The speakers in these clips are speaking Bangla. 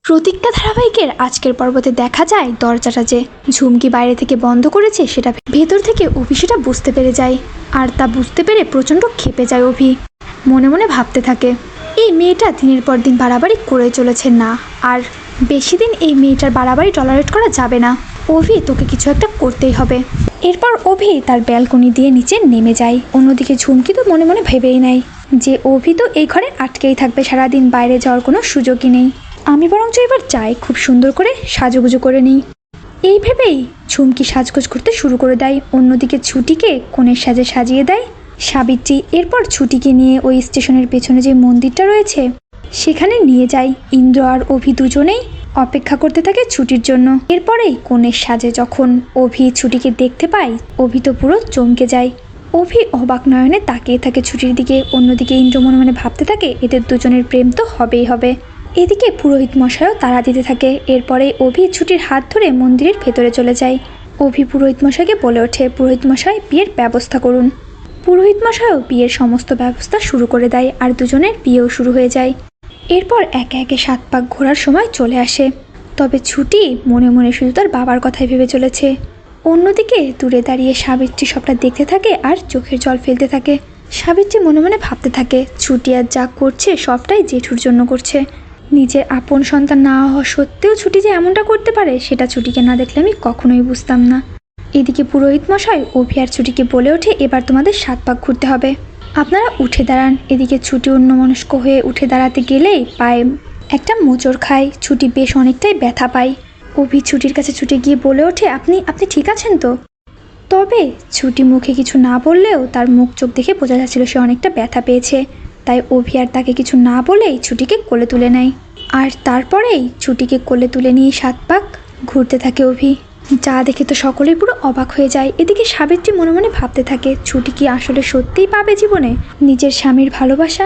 প্রতিজ্ঞা ধারাবাহিকের আজকের পর্বতে দেখা যায় দরজাটা যে ঝুমকি বাইরে থেকে বন্ধ করেছে সেটা ভেতর থেকে অভি সেটা বুঝতে পেরে যায়। আর তা বুঝতে পেরে প্রচণ্ড ক্ষেপে যায় অভি। মনে মনে ভাবতে থাকে, এই মেয়েটা দিনের পর দিন বাড়াবাড়ি করে চলেছে না, আর বেশি দিন এই মেয়েটার বাড়াবাড়ি টলারেট করা যাবে না। অভি, তোকে কিছু একটা করতেই হবে। এরপর অভি তার ব্যালকনি দিয়ে নিচে নেমে যায়। অন্যদিকে ঝুমকি তো মনে মনে ভেবেই নেয় যে অভি তো এই ঘরে আটকেই থাকবে সারাদিন, বাইরে যাওয়ার কোনো সুযোগই নেই। আমি বরঞ্চ এবার যাই, খুব সুন্দর করে সাজুগুজু করে নিই। এই ভেবেই ঝুমকি সাজগোজ করতে শুরু করে দেয়। অন্যদিকে ছুটিকে কনের সাজে সাজিয়ে দেয় সাবিত্রী। এরপর ছুটিকে নিয়ে ওই স্টেশনের পেছনে যে মন্দিরটা রয়েছে সেখানে নিয়ে যায়। ইন্দ্র আর অভি দুজনেই অপেক্ষা করতে থাকে ছুটির জন্য। এরপরেই কনের সাজে যখন অভি ছুটিকে দেখতে পায়, অভি তো পুরো চমকে যায়। অভি অবাক নয়নে তাকিয়ে থাকে ছুটির দিকে। অন্যদিকে ইন্দ্র মনে মনে ভাবতে থাকে এদের দুজনের প্রেম তো হবেই হবে। এদিকে পুরোহিত মশাইও তাড়া দিতে থাকে। এরপরে অভি ছুটির হাত ধরে মন্দিরের ভেতরে চলে যায়। অভি পুরোহিত মশাইকে বলে ওঠে, পুরোহিত মশাই বিয়ের ব্যবস্থা করুন। পুরোহিত মশাইও বিয়ের সমস্ত ব্যবস্থা শুরু করে দেয়, আর দুজনের বিয়েও শুরু হয়ে যায়। এরপর একে একে 7 পাক ঘোরার সময় চলে আসে। তবে ছুটি মনে মনে শুধু তার বাবার কথাই ভেবে চলেছে। অন্যদিকে দূরে দাঁড়িয়ে সাবিত্রী সবটা দেখতে থাকে আর চোখের জল ফেলতে থাকে। সাবিত্রী মনে মনে ভাবতে থাকে ছুটি আর যা করছে সবটাই জেঠুর জন্য করছে। নিজের আপন সন্তান না হওয়া সত্ত্বেও ছুটি যে এমনটা করতে পারে সেটা ছুটিকে না দেখলে আমি কখনোই বুঝতাম না। এদিকে পুরোহিত মশাই অভি আর ছুটিকে বলে ওঠে, এবার তোমাদের 7 পাক ঘুরতে হবে, আপনারা উঠে দাঁড়ান। এদিকে ছুটি অন্যমনস্ক হয়ে উঠে দাঁড়াতে গেলেই পায়ে একটা মোচড় খায়। ছুটি বেশ অনেকটাই ব্যথা পায়। অভি ছুটির কাছে ছুটে গিয়ে বলে ওঠে, আপনি ঠিক আছেন তো? তবে ছুটি মুখে কিছু না বললেও তার মুখ চোখ দেখে বোঝা যাচ্ছিল সে অনেকটা ব্যথা পেয়েছে। তাই অভি আর তাকে কিছু না বলেই ছুটিকে কোলে তুলে নেয়। আর তারপরেই ছুটিকে কোলে তুলে নিয়ে 7 পাক ঘুরতে থাকে অভি। যা দেখে তো সকলেই পুরো অবাক হয়ে যায়। এদিকে সাবিত্রী মনে মনে ভাবতে থাকে ছুটি কি আসলে সত্যিই পাবে জীবনে নিজের স্বামীর ভালোবাসা?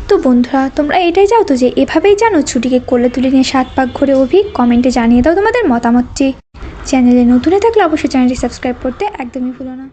তো বন্ধুরা, তোমরা এটাই চাও তো যে এভাবেই জানো ছুটিকে কোলে তুলে নিয়ে 7 পাক ঘুরে অভি? কমেন্টে জানিয়ে দাও তোমাদের মতামতটি। চ্যানেলে নতুন হয়ে থাকলে অবশ্যই চ্যানেলটি সাবস্ক্রাইব করতে একদমই ভুলো না।